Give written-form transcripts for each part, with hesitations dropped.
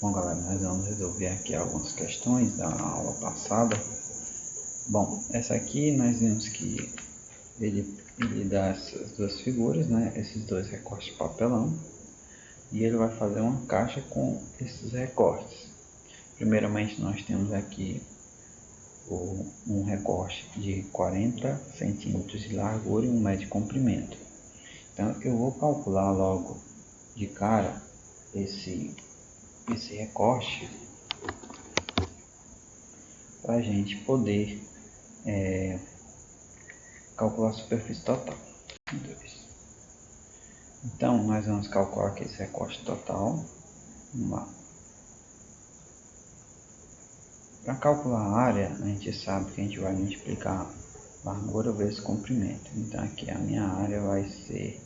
Bom, galera, nós vamos resolver aqui algumas questões da aula passada. Bom, essa aqui nós vimos que ele dá essas duas figuras, né? Esses dois recortes de papelão, e ele vai fazer uma caixa com esses recortes. Primeiramente, nós temos aqui um recorte de 40 centímetros de largura e 1 metro de comprimento. Então, eu vou calcular logo de cara esse recorte para a gente poder calcular a superfície total. Então, nós vamos calcular aqui esse recorte total. Vamos lá. Para calcular a área, a gente sabe que a gente vai multiplicar largura vezes comprimento. Então, aqui a minha área vai ser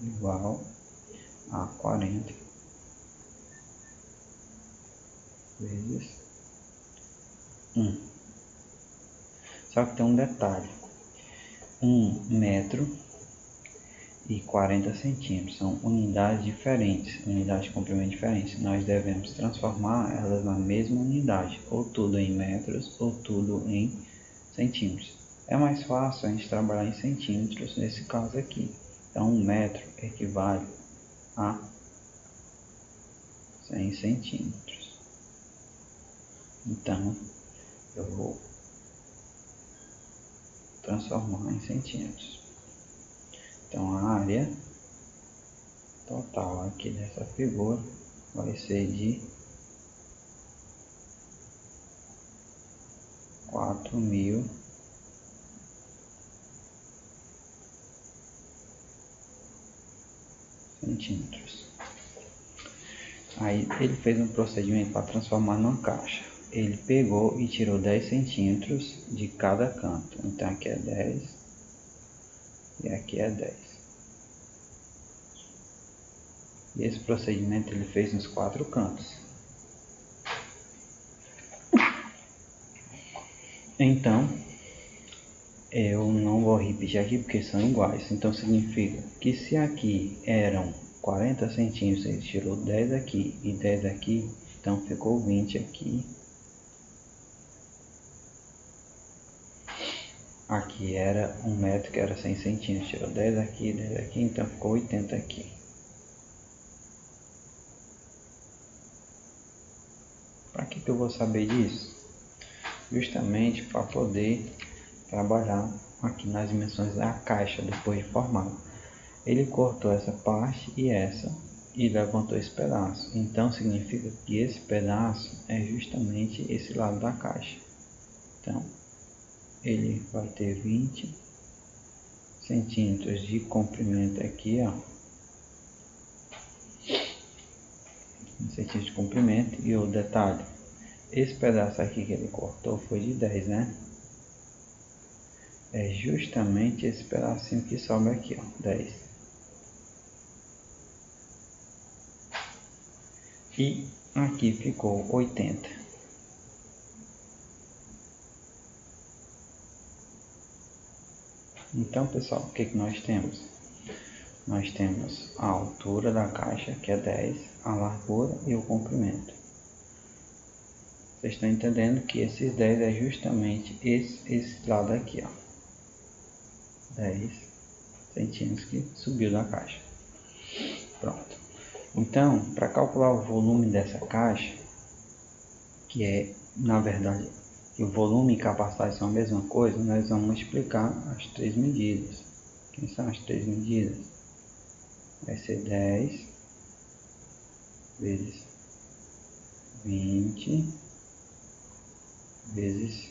igual a 40 vezes 1. Só que tem um detalhe. 1 metro e 40 centímetros são unidades diferentes, unidades de comprimento diferentes. Nós devemos transformar elas na mesma unidade, ou tudo em metros ou tudo em centímetros. É mais fácil a gente trabalhar em centímetros nesse caso aqui. Então, 1 metro equivale a 100 centímetros. Então, eu vou transformar em centímetros. Então, a área total aqui dessa figura vai ser de 4.000 centímetros. Aí ele fez um procedimento para transformar numa caixa. Ele pegou e tirou 10 centímetros de cada canto. Então aqui é 10 e aqui é 10. E esse procedimento ele fez nos 4 cantos. Então, eu não vou repetir aqui porque são iguais. Então significa que se aqui eram 40 centímetros, ele tirou 10 aqui e 10 aqui, então ficou 20 aqui. Aqui era 1 metro, que era 100 centímetros, tirou 10 aqui, 10 aqui, então ficou 80 aqui. Para que eu vou saber disso? Justamente para poder trabalhar aqui nas dimensões da caixa depois de formado. Ele cortou essa parte e levantou esse pedaço. Então significa que esse pedaço é justamente esse lado da caixa. Então ele vai ter 20 centímetros de comprimento aqui, ó. 20 centímetros de comprimento. E o detalhe, esse pedaço aqui que ele cortou foi de 10, né? É justamente esse pedacinho que sobe aqui, ó, 10. E aqui ficou 80. Então, pessoal, o que nós temos? Nós temos a altura da caixa, que é 10, a largura e o comprimento. Vocês estão entendendo que esses 10 é justamente esse lado aqui, ó. 10 centímetros que subiu da caixa. Pronto. Então, para calcular o volume dessa caixa, que é, na verdade, que o volume e capacidade são a mesma coisa, nós vamos multiplicar as 3 medidas. Quem são as 3 medidas? Vai ser 10 vezes 20 vezes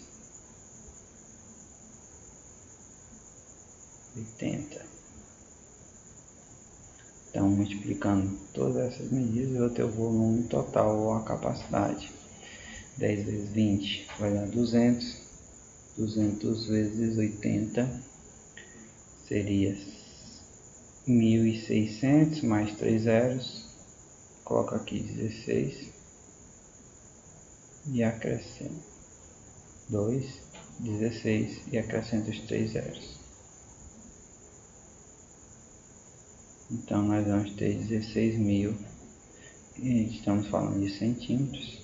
80. Então, multiplicando todas essas medidas, eu vou ter o volume total ou a capacidade. 10 vezes 20 vai dar 200. 200 vezes 80 seria 1.600 mais 3 zeros. Coloca aqui 16 e acrescenta 2, 16 e acrescenta os 3 zeros. Então nós vamos ter 16.000 estamos falando de centímetros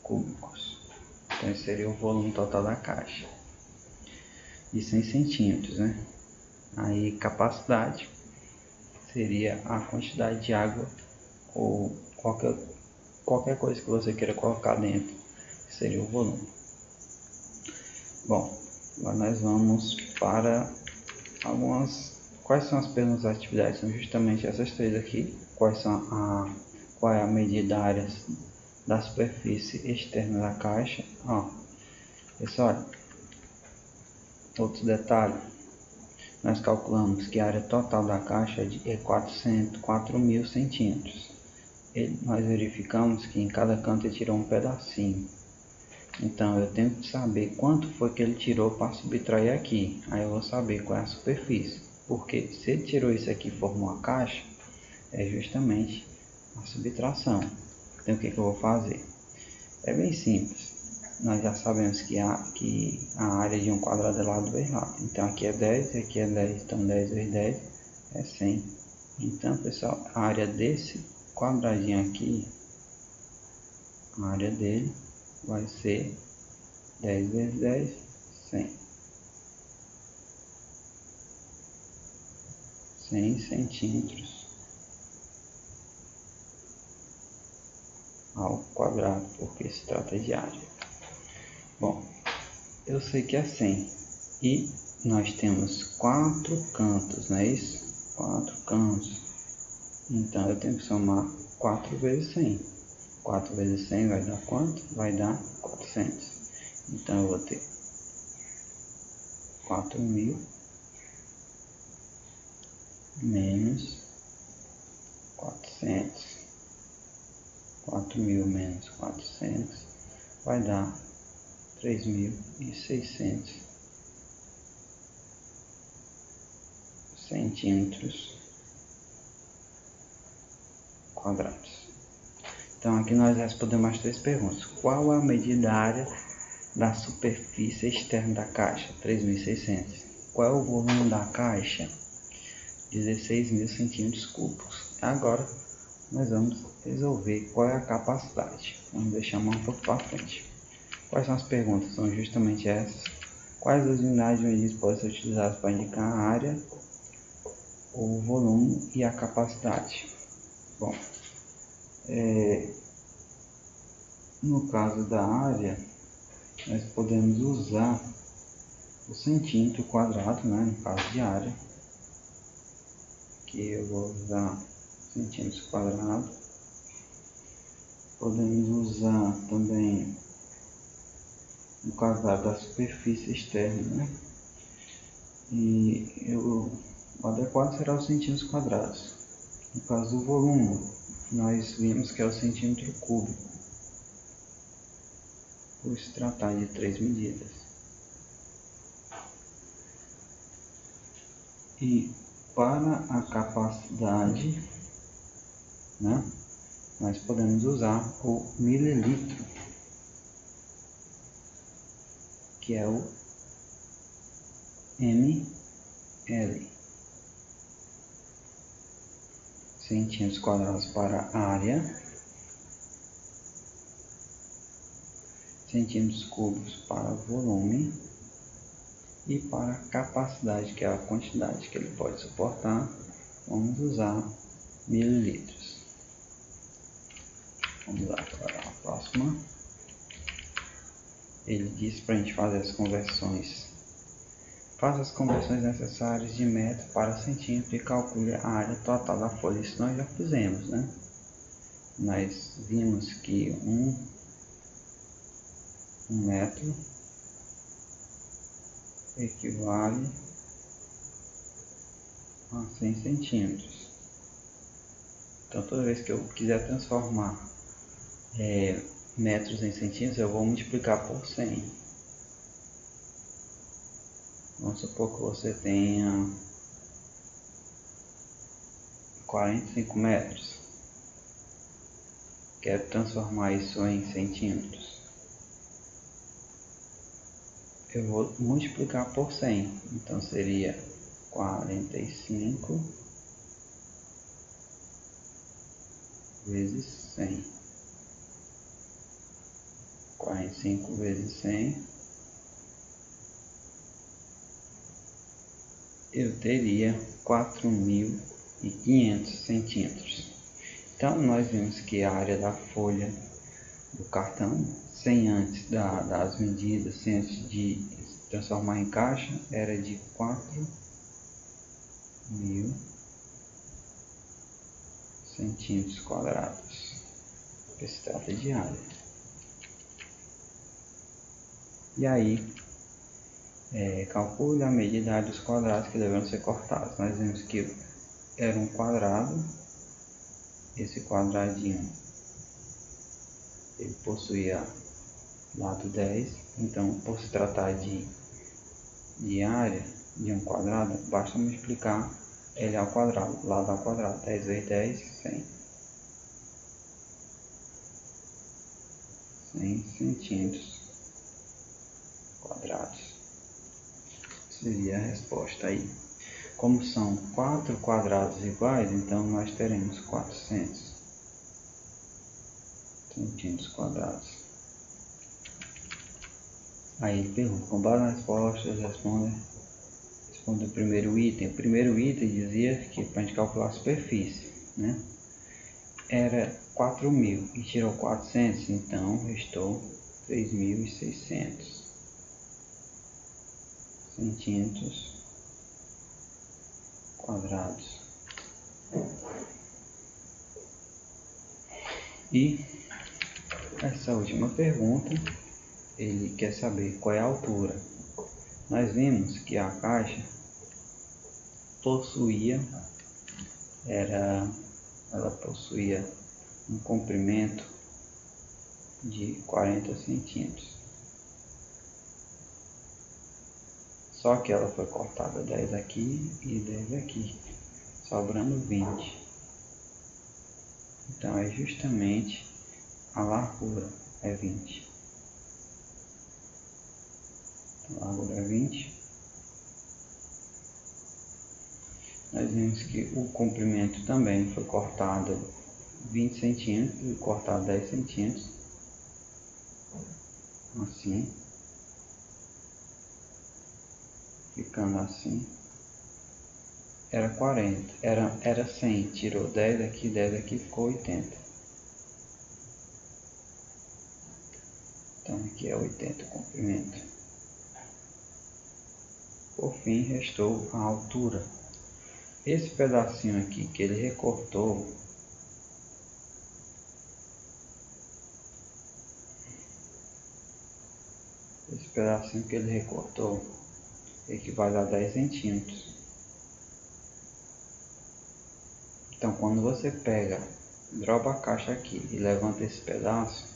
cúbicos. Então esse seria o volume total da caixa. De 100 centímetros, né? Aí capacidade seria a quantidade de água ou qualquer coisa que você queira colocar dentro, seria o volume. Bom, agora nós vamos para quais são as perguntas das atividades? São justamente essas três aqui. Qual é a medida área da superfície externa da caixa? Pessoal, outro detalhe, nós calculamos que a área total da caixa é 4.000 centímetros. Nós verificamos que em cada canto ele tirou um pedacinho. Então eu tenho que saber quanto foi que ele tirou para subtrair aqui. Aí eu vou saber qual é a superfície. Porque se ele tirou isso aqui e formou a caixa, é justamente a subtração. Então o que eu vou fazer? É bem simples. Nós já sabemos que a área de um quadrado é lado vezes lado. Então aqui é 10, aqui é 10. Então 10 vezes 10 é 100. Então, pessoal, a área desse quadradinho aqui, a área dele vai ser 10 vezes 10, 100. 100 centímetros ao quadrado, porque se trata de área. Bom, eu sei que é 100 e nós temos 4 cantos, não é isso? 4 cantos. Então eu tenho que somar 4 vezes 100. 4 vezes 100 vai dar quanto? Vai dar 400. Então eu vou ter 4.000 menos 400. 4.000 menos 400 vai dar 3.600 centímetros quadrados. Então aqui nós respondemos as três perguntas. Qual a medida área da superfície externa da caixa? 3.600. Qual é o volume da caixa? 16.000 centímetros cúbicos. Agora nós vamos resolver qual é a capacidade. Vamos deixar um pouco para frente. Quais são as perguntas? São justamente essas. Quais as unidades de medida podem ser utilizadas para indicar a área, o volume e a capacidade? Bom, no caso da área, nós podemos usar o centímetro quadrado, né, no caso de área, que eu vou usar centímetros quadrados. Podemos usar também o quadrado da superfície externa, né? E o adequado será os centímetros quadrados. No caso do volume, nós vimos que é o centímetro cúbico, por se tratar de 3 medidas. E para a capacidade, né, nós podemos usar o mililitro, que é o ml. Centímetros quadrados para a área, centímetros cúbicos para volume e para a capacidade, que é a quantidade que ele pode suportar, vamos usar mililitros. Vamos lá para a próxima. Ele diz para a gente fazer as conversões. Faça as conversões necessárias de metro para centímetro e calcule a área total da folha. Isso nós já fizemos, né? Nós vimos que um metro equivale a 100 centímetros. Então toda vez que eu quiser transformar metros em centímetros, eu vou multiplicar por 100. Vamos supor que você tenha 45 metros. Quero transformar isso em centímetros. Eu vou multiplicar por 100. Então seria 45 vezes 100. 45 vezes 100. Eu teria 4.500 centímetros. Então, nós vimos que a área da folha do cartão, sem antes das medidas, sem antes de transformar em caixa, era de 4.000 centímetros quadrados. Se trata de área. E aí, calcule a medida dos quadrados que deverão ser cortados. Nós vimos que era um quadrado, esse quadradinho ele possuía lado 10, então por se tratar de área de um quadrado, basta multiplicar ele ao quadrado, lado ao quadrado, 10 vezes 10, 100. 100 centímetros quadrados. Seria a resposta aí. Como são 4 quadrados iguais, então nós teremos 400 centímetros quadrados. Aí ele pergunta, com base nas respostas, responde o primeiro item. O primeiro item dizia que para a gente calcular a superfície, né? Era 4.000 e tirou 400, então restou 3.600 centímetros quadrados. E essa última pergunta, ele quer saber qual é a altura. Nós vimos que a caixa ela possuía um comprimento de 40 centímetros. Só que ela foi cortada 10 aqui e 10 aqui, sobrando 20. Então é justamente a largura é 20. A largura é 20. Nós vimos que o comprimento também foi cortado 20 centímetros e cortado 10 centímetros. Assim. Ficando assim. Era 40. Era 100. Tirou 10 aqui, 10 aqui, ficou 80. Então aqui é 80 o comprimento. Por fim, restou a altura. Esse pedacinho aqui que ele recortou, equivale a 10 centímetros. Então quando você dropa a caixa aqui e levanta esse pedaço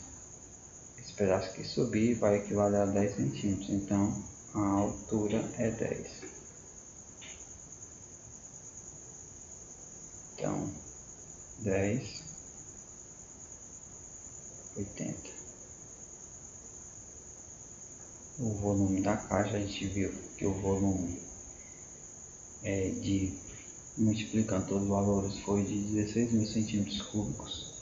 que subir vai equivaler a 10 centímetros. Então a altura é 10. Então 10, 80. O volume da caixa, a gente viu que o volume multiplicando todos os valores, foi de 16.000 centímetros cúbicos.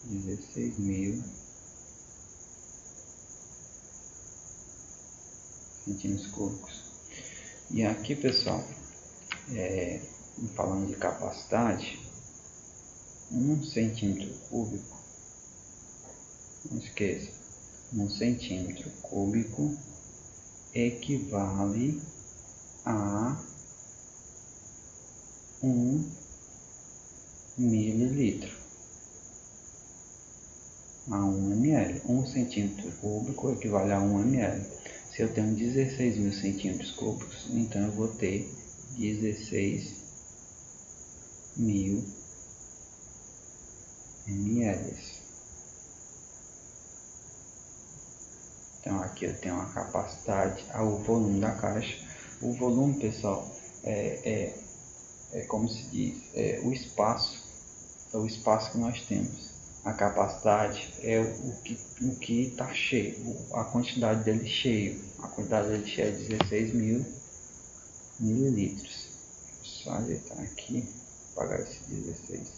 16.000 centímetros cúbicos. E aqui, pessoal, falando de capacidade, 1 centímetro cúbico, não esqueça, 1 centímetro cúbico equivale a 1 mililitro. A 1 ml. 1 centímetro cúbico equivale a 1 ml. Se eu tenho 16.000 centímetros cúbicos, então eu vou ter 16.000 ml. Então aqui eu tenho a capacidade, o volume da caixa. O volume, pessoal, é como se diz, o espaço que nós temos. A capacidade é o que está cheio, a quantidade dele cheio. A quantidade dele cheio é 16.000 mililitros. Só ajeitar aqui, apagar esse 16.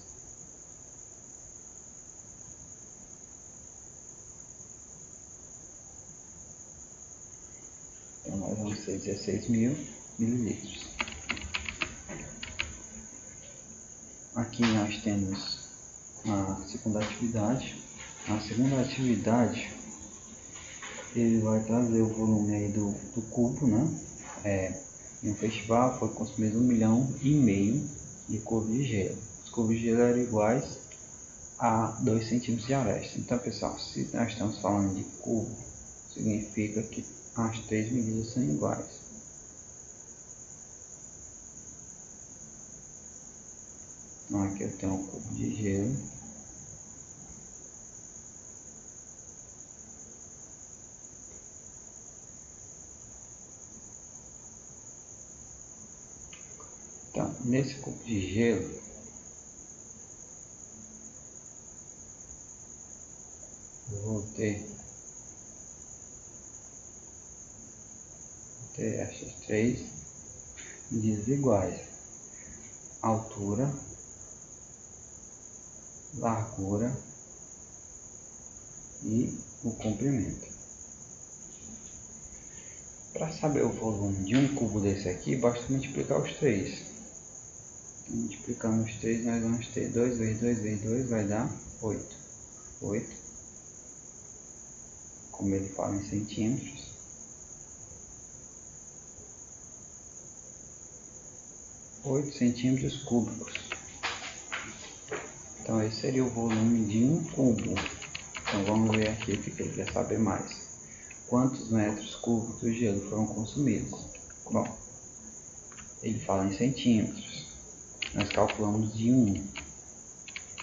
Então nós vamos ter 16.000 mililitros. Aqui nós temos a segunda atividade. A segunda atividade, ele vai trazer o volume aí do cubo, né? Em um festival foi consumido 1,5 milhão de cubos de gelo. Os cubos de gelo eram iguais a 2 centímetros de aresta. Então, pessoal, se nós estamos falando de cubo, significa que as três medidas são iguais. Então, aqui eu tenho um cubo de gelo. Então, nesse cubo de gelo, eu vou ter essas três medidas iguais: altura, largura e o comprimento. Para saber o volume de um cubo desse aqui, basta multiplicar os três. Multiplicando os três, nós vamos ter 2 vezes 2 vezes 2 vai dar 8. 8, como ele fala em centímetros. 8 centímetros cúbicos. Então esse seria o volume de um cubo. Então vamos ver aqui o que ele quer saber mais. Quantos metros cúbicos de gelo foram consumidos? Bom, ele fala em centímetros. Nós calculamos de 1.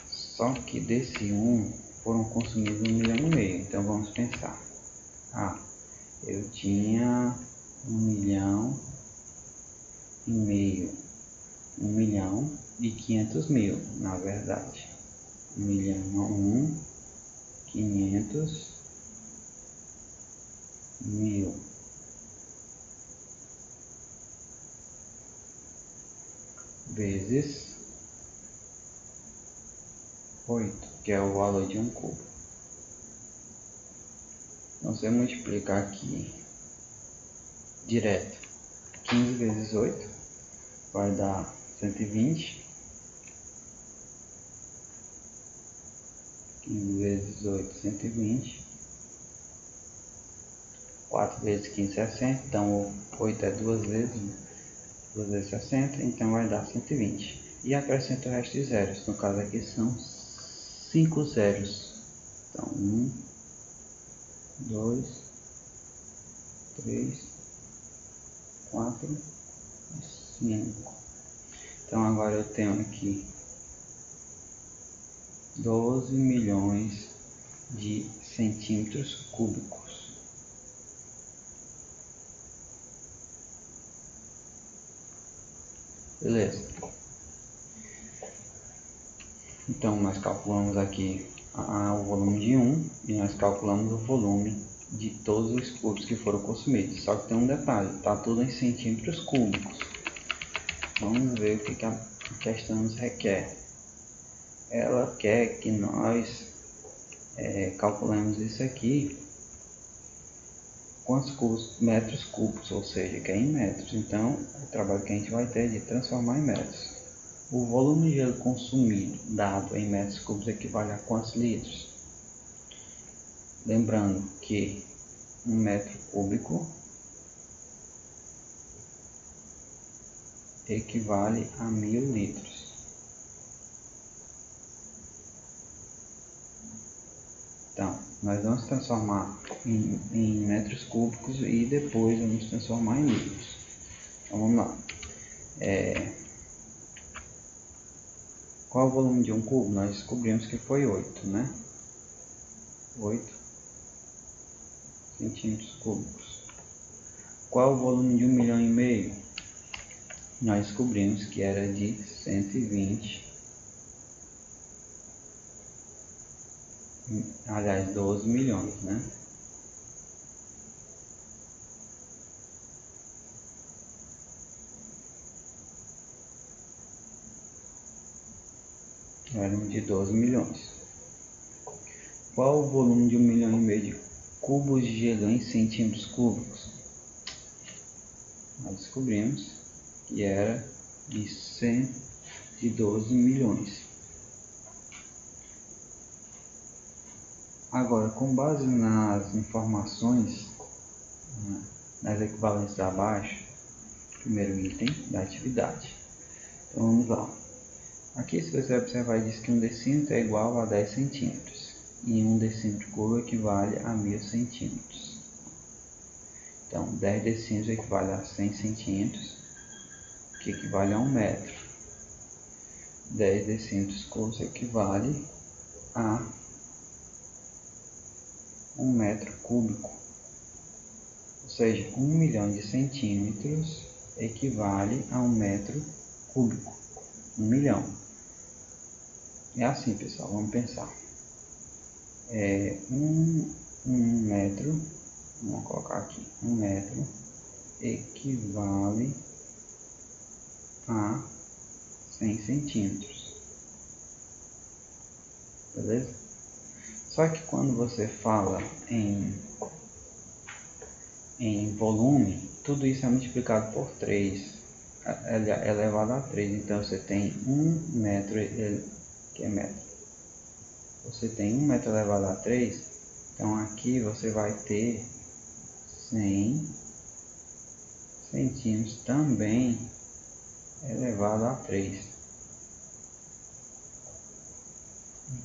Só que desse 1 foram consumidos 1,5 milhão. Então vamos pensar. Eu tinha 1,5 milhão. 1.500.000, na verdade. 1.500.000 vezes 8, que é o valor de um cubo. Então, se eu multiplicar aqui direto, 15 vezes 8 vai dar 120. 15 vezes 8, 120. 4 vezes 15, 60. Então, 8 é 2 vezes 60. Então, vai dar 120. E acrescento o resto de zeros. No caso aqui são 5 zeros. Então, 1, 2, 3, 4 e 5. Então, agora eu tenho aqui 12 milhões de centímetros cúbicos. Beleza. Então nós calculamos aqui o volume de 1 e nós calculamos o volume de todos os cubos que foram consumidos. Só que tem um detalhe, está tudo em centímetros cúbicos. Vamos ver o que a questão nos requer. Ela quer que nós calculemos isso aqui quantos metros cúbicos, ou seja, que é em metros. Então, o trabalho que a gente vai ter é de transformar em metros. O volume de gelo consumido, dado em metros cúbicos, equivale a quantos litros? Lembrando que 1 metro cúbico equivale a 1.000 litros. Então, nós vamos transformar em metros cúbicos e depois vamos transformar em litros. Então, vamos lá. Qual é o volume de um cubo? Nós descobrimos que foi 8, né? 8 centímetros cúbicos. Qual é o volume de 1,5 milhão? Nós descobrimos que era de 120, aliás, 12 milhões, né? Eram de 12 milhões. Qual o volume de 1,5 milhão de cubos de gelo em centímetros cúbicos? Nós descobrimos que era de 112 milhões. Agora, com base nas informações, nas equivalências abaixo, primeiro item da atividade. Então vamos lá. Aqui, se você observar, diz que um decímetro é igual a 10 centímetros e um decímetro cubo equivale a 1000 centímetros. Então, 10 decímetros equivale a 100 centímetros, que equivale a 1 metro. 10 decímetros cúbicos equivale a 1 metro cúbico. Ou seja, 1 milhão de centímetros equivale a 1 metro cúbico. 1 milhão. É assim, pessoal, vamos pensar. Um metro, vamos colocar aqui, 1 metro equivale a 100 centímetros. Beleza? Só que quando você fala em volume, tudo isso é multiplicado por 3, é elevado a 3. Então você tem 1 metro, que é metro. Você tem 1 metro elevado a 3, então aqui você vai ter 100 centímetros também elevado a 3.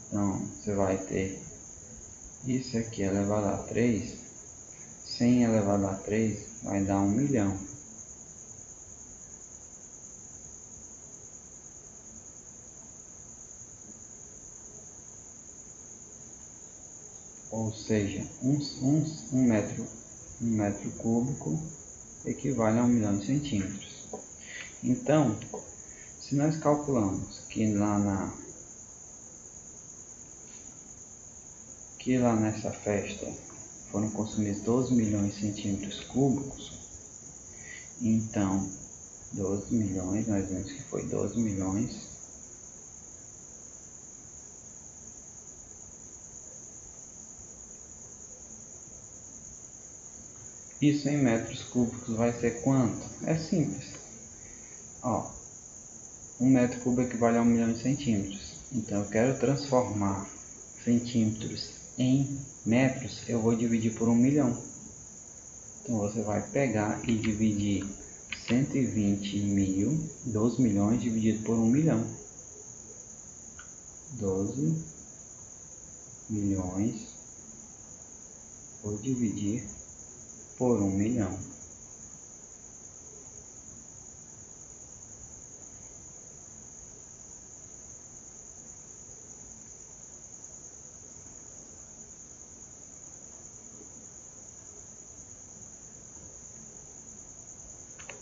Então você vai ter isso aqui elevado a 3, 100 elevado a 3 vai dar 1 milhão. Ou seja, um metro cúbico equivale a 1 milhão de centímetros. Então, se nós calculamos que lá nessa festa foram consumidos 12 milhões de centímetros cúbicos, então 12 milhões, nós vemos que foi 12 milhões isso em metros cúbicos vai ser quanto? É simples. Ó, 1 metro cúbico equivale a 1 milhão de centímetros. Então eu quero transformar centímetros em metros, eu vou dividir por 1 milhão. Então você vai pegar e dividir 120 mil, 12 milhões dividido por 1 milhão. 12 milhões, vou dividir por 1 milhão.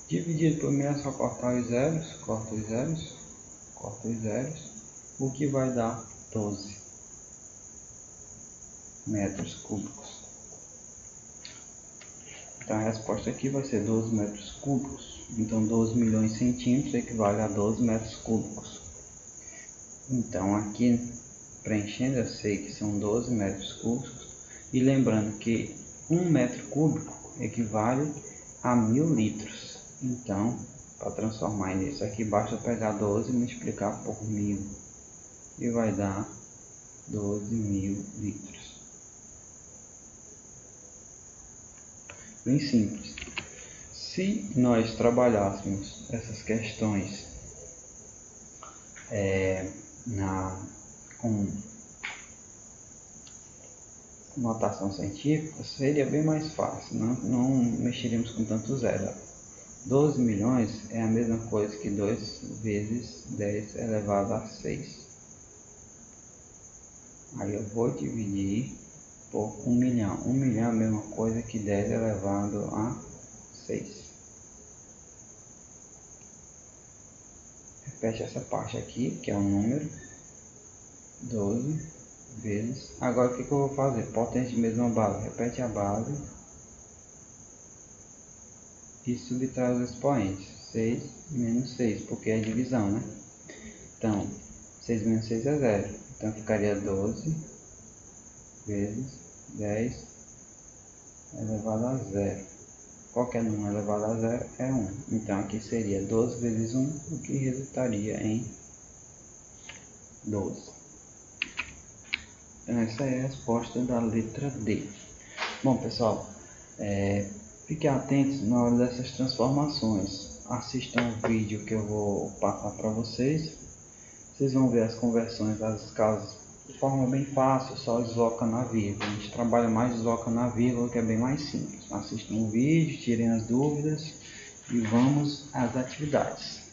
Dividido por meio é só cortar os zeros, corta os zeros, o que vai dar 12 metros cúbicos. Então a resposta aqui vai ser 12 metros cúbicos. Então 12 milhões de centímetros equivale a 12 metros cúbicos. Então aqui, preenchendo, eu sei que são 12 metros cúbicos. E lembrando que 1 metro cúbico equivale a 1000 litros. Então, para transformar nisso aqui, basta pegar 12 e multiplicar por 1000. E vai dar 12.000 litros. Bem simples. Se nós trabalhássemos essas questões com notação científica, seria bem mais fácil, não mexeríamos com tanto zero. 12 milhões é a mesma coisa que 2 vezes 10 elevado a 6. Aí eu vou dividir por 1 milhão. 1 milhão é a mesma coisa que 10 elevado a 6. Repete essa parte aqui, que é o número. 12 vezes. Agora o que eu vou fazer? Potência de mesma base. Repete a base. E subtrai os expoentes. 6 menos 6, porque é divisão, né? Então, 6 menos 6 é 0. Então ficaria 12 vezes 10 elevado a 0. qualquer número elevado a zero é 1. Então aqui seria 12 vezes 1, o que resultaria em 12. Então essa é a resposta da letra D. Bom pessoal, fiquem atentos na hora dessas transformações. Assistam o vídeo que eu vou passar para vocês. Vocês vão ver as conversões das escalas de forma bem fácil, só deslocando a vírgula. A gente trabalha mais deslocando a vírgula, que é bem mais simples. Assistam o vídeo, tirem as dúvidas e vamos às atividades.